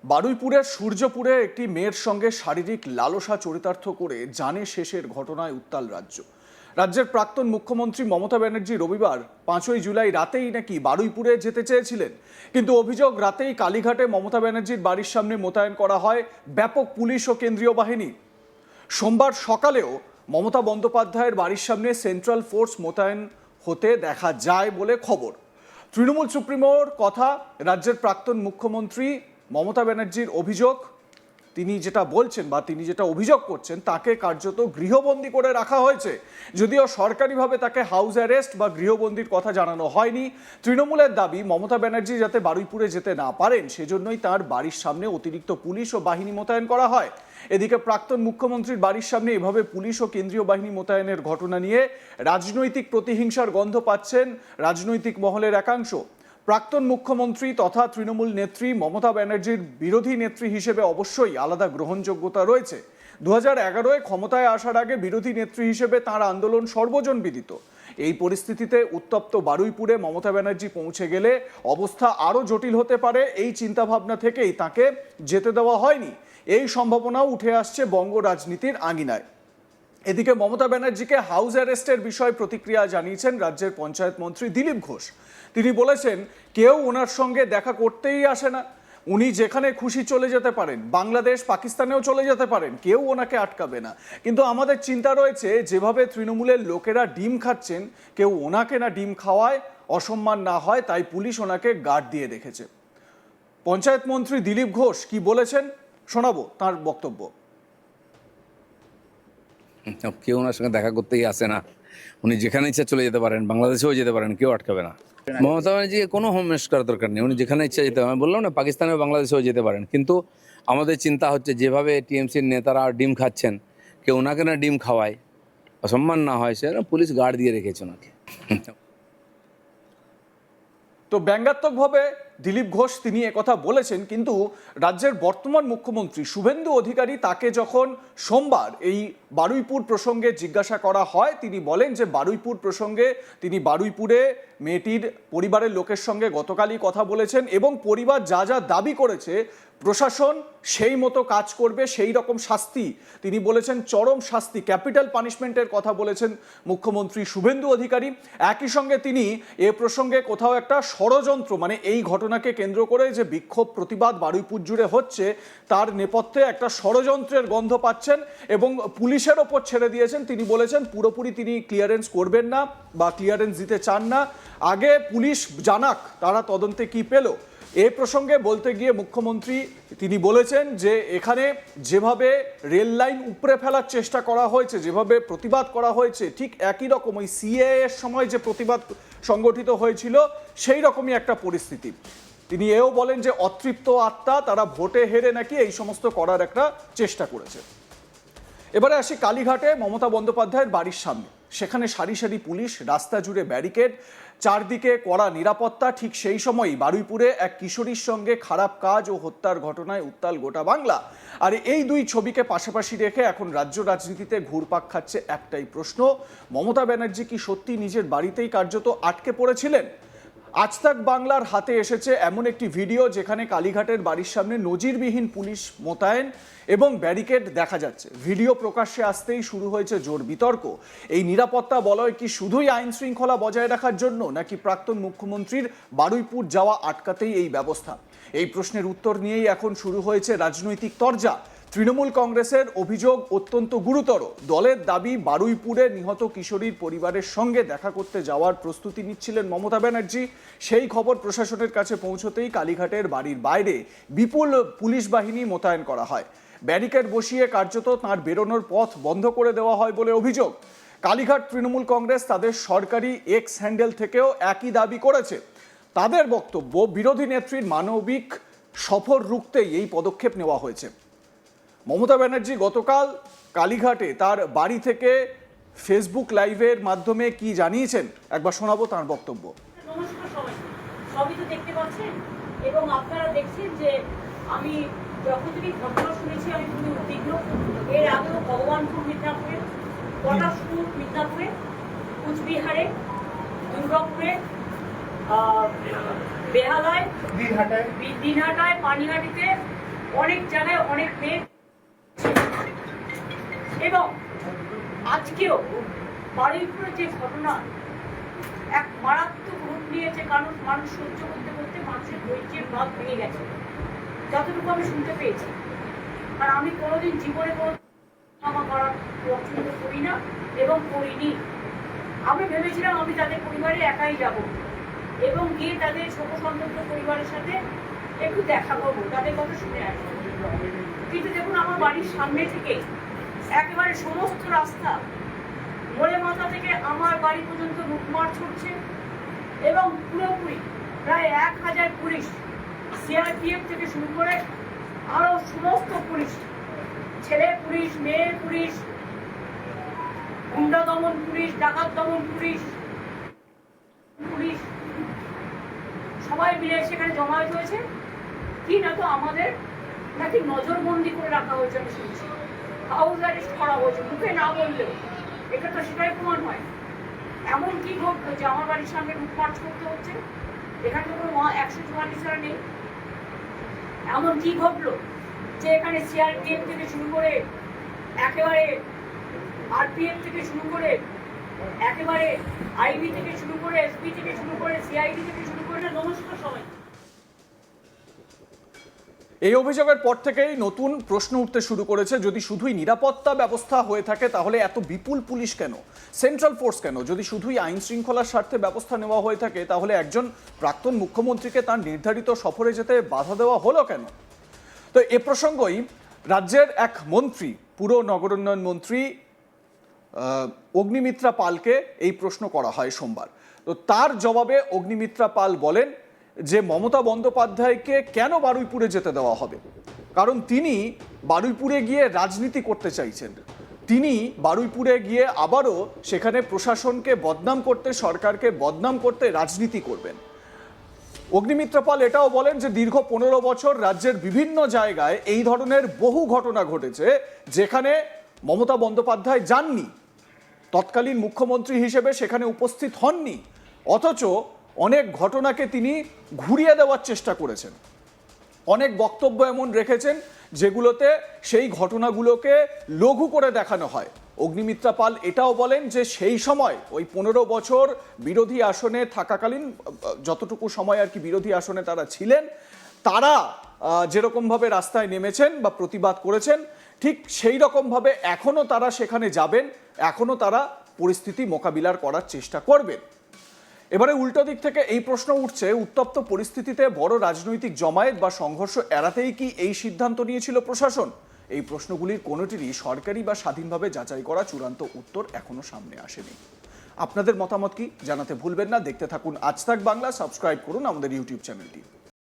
বারুইপুরের সূর্যপুরে একটি মেয়ের সঙ্গে শারীরিক লালসা চরিতার্থ করে জানে শেষের ঘটনায় উত্তাল রাজ্য। রাজ্যের প্রাক্তন মুখ্যমন্ত্রী মমতা ব্যানার্জি রবিবার 5ই জুলাই রাতেই নাকি বারুইপুরে যেতে চেয়েছিলেন, কিন্তু অভিযোগ রাতেই কালীঘাটে মমতা ব্যানার্জির বাড়ির সামনে মোতায়েন করা হয় ব্যাপক পুলিশ ও কেন্দ্রীয় বাহিনী। সোমবার সকালেও মমতা বন্দ্যোপাধ্যায়ের বাড়ির সামনে সেন্ট্রাল ফোর্স মোতায়েন হতে দেখা যায় বলে খবর। তৃণমূল সুপ্রিমোর কথা, রাজ্যের প্রাক্তন মুখ্যমন্ত্রী মমতা ব্যানার্জির অভিযোগ, তিনি যেটা বলছেন বা তিনি যেটা অভিযোগ করছেন তাকে কার্যত গৃহবন্দী করে রাখা হয়েছে। যদিও সরকারিভাবে তাকে হাউস অ্যারেস্ট বা গৃহবন্দির কথা জানানো হয়নি। তৃণমূলের দাবি, মমতা ব্যানার্জি যাতে বারুইপুরে যেতে না পারেন সেজন্যই তার বাড়ির সামনে অতিরিক্ত পুলিশ ও বাহিনী মোতায়েন করা হয়। এদিকে প্রাক্তন মুখ্যমন্ত্রীর বাড়ির সামনে এভাবে পুলিশ ও কেন্দ্রীয় বাহিনী মোতায়েনের ঘটনা নিয়ে রাজনৈতিক প্রতিহিংসার গন্ধ পাচ্ছেন রাজনৈতিক মহলের একাংশ। প্রাক্তন মুখ্যমন্ত্রী তথা তৃণমূল নেত্রী মমতা ব্যানার্জির বিরোধী নেত্রী হিসেবে অবশ্যই আলাদা গ্রহণযোগ্যতা রয়েছে। 2011-এ ক্ষমতায় আসার আগে বিরোধী নেত্রী হিসেবে তাঁর আন্দোলন সর্বজন বিদিত। এই পরিস্থিতিতে উত্তপ্ত বারুইপুরে মমতা ব্যানার্জি পৌঁছে গেলে অবস্থা আরও জটিল হতে পারে, এই চিন্তাভাবনা থেকেই তাকে যেতে দেওয়া হয়নি। এই সম্ভাবনাও উঠে আসছে বঙ্গ রাজনীতির আঙিনায়। এদিকে মমতা ব্যানার্জিকে হাউস অ্যারেস্টের বিষয়ে প্রতিক্রিয়া জানিয়েছেন রাজ্যের পঞ্চায়েত মন্ত্রী দিলীপ ঘোষ। তিনি বলেছেন, কেউ ওনার সঙ্গে দেখা করতেই আসে না, উনি যেখানে খুশি চলে যেতে পারেন, বাংলাদেশ পাকিস্তানেও চলে যেতে পারেন, কেউ ওনাকে আটকাবে না। কিন্তু আমাদের চিন্তা রয়েছে, যেভাবে তৃণমূলের লোকেরা ডিম খাচ্ছেন, কেউ ওনাকে না ডিম খাওয়ায়, অসম্মান না হয়, তাই পুলিশ ওনাকে গার্ড দিয়ে রেখেছে। পঞ্চায়েত মন্ত্রী দিলীপ ঘোষ কি বলেছেন শোনাবো তার বক্তব্য। কেউ ওনার সঙ্গে দেখা করতেই আসে না, উনি যেখানে ইচ্ছা চলে যেতে পারেন, বাংলাদেশেও যেতে পারেন, কেউ আটকাবে না। মমতা ব্যানার্জিকে কোনো হোমমেস করার দরকার নেই, উনি যেখানে ইচ্ছা যেতে পারেন। বললাম না, পাকিস্তানেও বাংলাদেশেও যেতে পারেন। কিন্তু আমাদের চিন্তা হচ্ছে, যেভাবে টিএমসির নেতারা ডিম খাচ্ছেন, কেউ ওনাকে না ডিম খাওয়ায়, অসম্মান না হয়, সে পুলিশ গার্ড দিয়ে রেখেছে ওনাকে। তো ব্যঙ্গাত্মকভাবে দিলীপ ঘোষ তিনি একথা বলেছেন, কিন্তু রাজ্যের বর্তমান মুখ্যমন্ত্রী শুভেন্দু অধিকারী তাকে যখন সোমবার এই বারুইপুর প্রসঙ্গে জিজ্ঞাসা করা হয়, তিনি বলেন যে বারুইপুর প্রসঙ্গে তিনি বারুইপুরে মেয়েটির পরিবারের লোকের সঙ্গে গতকালই কথা বলেছেন এবং পরিবার যা যা দাবি করেছে প্রশাসন সেই মতো কাজ করবে, সেই রকম শাস্তি তিনি বলেছেন, চরম শাস্তি, ক্যাপিটাল পানিশমেন্টের কথা বলেছেন মুখ্যমন্ত্রী শুভেন্দু অধিকারী। একই সঙ্গে তিনি এ প্রসঙ্গে কোথাও একটা ষড়যন্ত্র, মানে এই ঘটনাকে কেন্দ্র করে যে বিক্ষোভ প্রতিবাদ বারুইপুর জুড়ে হচ্ছে তার নেপথ্যে একটা ষড়যন্ত্রের গন্ধ পাচ্ছেন এবং পুলিশের ওপর ছেড়ে দিয়েছেন। তিনি বলেছেন পুরোপুরি তিনি ক্লিয়ারেন্স করবেন না বা ক্লিয়ারেন্স দিতে চান না, আগে পুলিশ জানাক তারা তদন্তে কি পেল। এ প্রসঙ্গে বলতে গিয়ে মুখ্যমন্ত্রী তিনি বলেছেন যে এখানে যেভাবে রেল লাইন উপড়ে ফেলার চেষ্টা করা হয়েছে, যেভাবে প্রতিবাদ করা হয়েছে, ঠিক একই রকম ওই সিএএ এর সময় যে প্রতিবাদ সংগঠিত হয়েছিল সেই রকমই একটা পরিস্থিতি। তিনি এও বলেন যে অতৃপ্ত আত্মা, তারা ভোটে হেরে নাকি এই সমস্ত করার একটা চেষ্টা করেছে। এবারে আসি কালীঘাটে মমতা বন্দ্যোপাধ্যায়ের বাড়ির সামনে। সেখানে সারি সারি পুলিশ, রাস্তা জুড়ে ব্যারিকেড, চারদিকে কড়া নিরাপত্তা। ঠিক সেই সময়ই বারুইপুরে এক কিশোরীর সঙ্গে খারাপ কাজ ও হত্যার ঘটনায় উত্তাল গোটা বাংলা। আর এই দুই ছবিকে পাশাপাশি রেখে এখন রাজ্য রাজনীতিতে ঘুরপাক খাচ্ছে একটাই প্রশ্ন, মমতা ব্যানার্জি কি সত্যি নিজের বাড়িতেই কার্যত আটকে পড়েছিলেন? আজ তাক বাংলার হাতে এসেছে এমন একটি ভিডিও যেখানে কালীঘাটের বাড়ির সামনে নজিরবিহীন পুলিশ মোতায়েন এবং ব্যারিকেড দেখা যাচ্ছে। ভিডিও প্রকাশ্যে আসতেই শুরু হয়েছে জোর বিতর্ক। এই নিরাপত্তা বলয় কি শুধুই আইন শৃঙ্খলা বজায় রাখার জন্য, নাকি প্রাক্তন মুখ্যমন্ত্রীর বারুইপুর যাওয়া আটকাতেই এই ব্যবস্থা? এই প্রশ্নের উত্তর নিয়েই এখন শুরু হয়েছে রাজনৈতিক তরজা। তৃণমূল কংগ্রেসের অভিযোগ অত্যন্ত গুরুতর। দলের দাবি, বারুইপুরে নিহত কিশোরীর পরিবারের সঙ্গে দেখা করতে যাওয়ার প্রস্তুতি নিচ্ছিলেন মমতা ব্যানার্জি। সেই খবর প্রশাসনের কাছে পৌঁছতেই কালীঘাটের বাড়ির বাইরে বিপুল পুলিশ বাহিনী মোতায়েন করা হয়। ব্যারিকেড বসিয়ে কার্যত তাঁর বেরোনোর পথ বন্ধ করে দেওয়া হয় বলে অভিযোগ। কালীঘাট তৃণমূল কংগ্রেস তাদের সরকারি এক্স হ্যান্ডেল থেকেও একই দাবি করেছে। তাদের বক্তব্য, বিরোধী নেত্রীর মানবিক সফর রুখতেই এই পদক্ষেপ নেওয়া হয়েছে। মমতা ব্যানার্জি গতকাল কালীঘাটে তার বাড়ি থেকে ফেসবুক লাইভের মাধ্যমে কি জানিয়েছেন একবার শোনাবো তার বক্তব্য। নমস্কার সবাইকে, সবই তো দেখতে পাচ্ছেন এবং আপনারা দেখছেন যে আমি যখন থেকে ঘটনা শুনেছি আমি খুবই উদ্বিগ্ন। এর আগেও ভগবানপুর মিদনাপুরে, পটাশপুর মিদনাপুরে, কুচবিহারে, দুর্গাপুরে, বেহালায়, দিনহাটায়, পানিহাটিতে অনেক জায়গায় অনেক মেয়ে, এবং আজকেও বারুইপুরে যে ঘটনা এক মারাত্মক রূপ নিয়েছে, কারণ মানুষ সহ্য করতে করতে মানুষের ধৈর্যের বাঁধ ভেঙে গেছে, যতটুকু আমি শুনতে পেয়েছি। আর আমি কোনোদিন জীবনে কোনো ক্ষমা করার পছন্দ করি না এবং করিনি। আমি ভেবেছিলাম আমি তাদের পরিবারে একাই যাব এবং গিয়ে তাদের শোকসন্তপ্ত পরিবারের সাথে একটু দেখা করবো, তাদের কথা শুনে আসবো। কিন্তু দেখুন, আমার বাড়ির সামনে থেকে একেবারে সমস্ত রাস্তা মোড়ে মাথা থেকে আমার বাড়ি পর্যন্ত লুটমার ছুটছে এবং পুরোপুরি প্রায় 1000 পুলিশ, সিআরপিএফ থেকে শুরু করে আরো সমস্ত পুলিশ, ছেলে পুলিশ, মেয়ে পুলিশ, গুন্ডা দমন পুলিশ, ডাকাত দমন পুলিশ, সবাই মিলে সেখানে জমায়েত হয়েছে। কি না তো আমাদের নাকি নজরবন্দি করে রাখা হয়েছে, আমি শুনছি হাউস অ্যারেস্ট করা হয়েছে, মুখে না বললেও এটা তো সেটাই প্রমাণ হয়। এমন কি ঘটলো যে আমার বাড়ির সামনে লুটপাট করতে হচ্ছে? এখানে তো কোনো 144 নেই। এমন কি ঘটলো যে এখানে সিআরপিএফ থেকে শুরু করে একেবারে আরপিএফ থেকে শুরু করে একেবারে আইবি থেকে শুরু করে এসপি থেকে শুরু করে সিআইডি থেকে শুরু করে নমস্কার সবাই। এই অভিযোগের পর থেকেই নতুন প্রশ্ন উঠতে শুরু করেছে, যদি শুধুই নিরাপত্তা ব্যবস্থা হয়ে থাকে তাহলে এত বিপুল পুলিশ কেন, সেন্ট্রাল ফোর্স কেন? যদি শুধুই আইন শৃঙ্খলার স্বার্থে ব্যবস্থা নেওয়া হয়ে থাকে তাহলে একজন প্রাক্তন মুখ্যমন্ত্রীকে তার নির্ধারিত সফরে যেতে বাধা দেওয়া হলো কেন? তো এ প্রসঙ্গই রাজ্যের এক মন্ত্রী, পুর নগরোন্নয়ন মন্ত্রী অগ্নিমিত্রা পালকে এই প্রশ্ন করা হয় সোমবার। তো তার জবাবে অগ্নিমিত্রা পাল বলেন যে মমতা বন্দ্যোপাধ্যায়কে কেন বারুইপুরে যেতে দেওয়া হবে, কারণ তিনি বারুইপুরে গিয়ে রাজনীতি করতে চাইছেন। তিনি বারুইপুরে গিয়ে আবারও সেখানে প্রশাসনকে বদনাম করতে, সরকারকে বদনাম করতে রাজনীতি করবেন। অগ্নিমিত্রা পাল এটাও বলেন যে দীর্ঘ 15 বছর রাজ্যের বিভিন্ন জায়গায় এই ধরনের বহু ঘটনা ঘটেছে যেখানে মমতা বন্দ্যোপাধ্যায় যাননি, তৎকালীন মুখ্যমন্ত্রী হিসেবে সেখানে উপস্থিত হননি, অথচ অনেক ঘটনাকে তিনি ঘুরিয়ে দেওয়ার চেষ্টা করেছেন। অনেক বক্তব্য এমন রেখেছেন যেগুলোতে সেই ঘটনাগুলোকে লঘু করে দেখানো হয়। অগ্নিমিত্রা পাল এটাও বলেন যে সেই সময় ওই 15 বছর বিরোধী আসনে থাকাকালীন, যতটুকু সময় আর কি বিরোধী আসনে তারা ছিলেন, তারা যেরকমভাবে রাস্তায় নেমেছেন বা প্রতিবাদ করেছেন, ঠিক সেই রকমভাবে এখনও তারা সেখানে যাবেন, এখনও তারা পরিস্থিতি মোকাবিলার করার চেষ্টা করবেন। এবারে উল্টো দিক থেকে এই প্রশ্ন উঠছে, উত্তপ্ত পরিস্থিতিতে বড় রাজনৈতিক জমায়েত বা সংঘর্ষ এড়াতেই কি এই সিদ্ধান্ত নিয়েছিল প্রশাসন? এই প্রশ্নগুলির কোনোটিরই সরকারি বা স্বাধীনভাবে যাচাই করা চূড়ান্ত উত্তর এখনো সামনে আসেনি। আপনাদের মতামত কি জানাতে ভুলবেন না। দেখতে থাকুন আজ তাক বাংলা, সাবস্ক্রাইব করুন আমাদের ইউটিউব চ্যানেলটি।